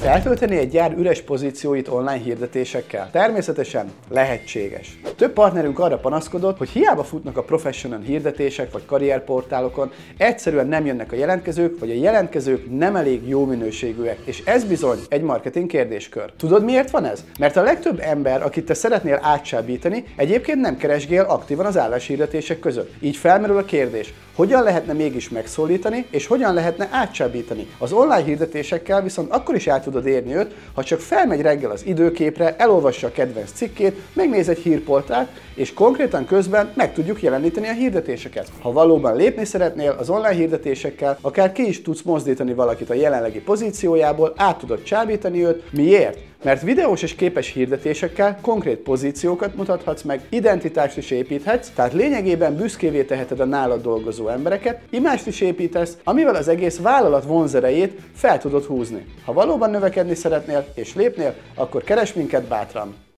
Feltölteni egy gyár üres pozícióit online hirdetésekkel? Természetesen lehetséges. Több partnerünk arra panaszkodott, hogy hiába futnak a professional hirdetések vagy karrierportálokon, egyszerűen nem jönnek a jelentkezők, vagy a jelentkezők nem elég jó minőségűek, és ez bizony egy marketing kérdéskör. Tudod, miért van ez? Mert a legtöbb ember, akit te szeretnél átcsábítani, egyébként nem keresgél aktívan az álláshirdetések között. Így felmerül a kérdés, hogyan lehetne mégis megszólítani, és hogyan lehetne átcsábítani. Az online hirdetésekkel viszont akkor is el tudod érni őt, ha csak felmegy reggel az időképre, elolvassa a kedvenc cikkét, megnéz egy hírportált, és konkrétan közben meg tudjuk jeleníteni a hirdetéseket. Ha valóban lépni szeretnél az online hirdetésekkel, akár ki is tudsz mozdítani valakit a jelenlegi pozíciójából, át tudod csábítani őt. Miért? Mert videós és képes hirdetésekkel konkrét pozíciókat mutathatsz meg, identitást is építhetsz, tehát lényegében büszkévé teheted a nálad dolgozó embereket, imást is építesz, amivel az egész vállalat vonzerejét fel tudod húzni. Ha valóban növekedni szeretnél és lépnél, akkor keresd minket bátran!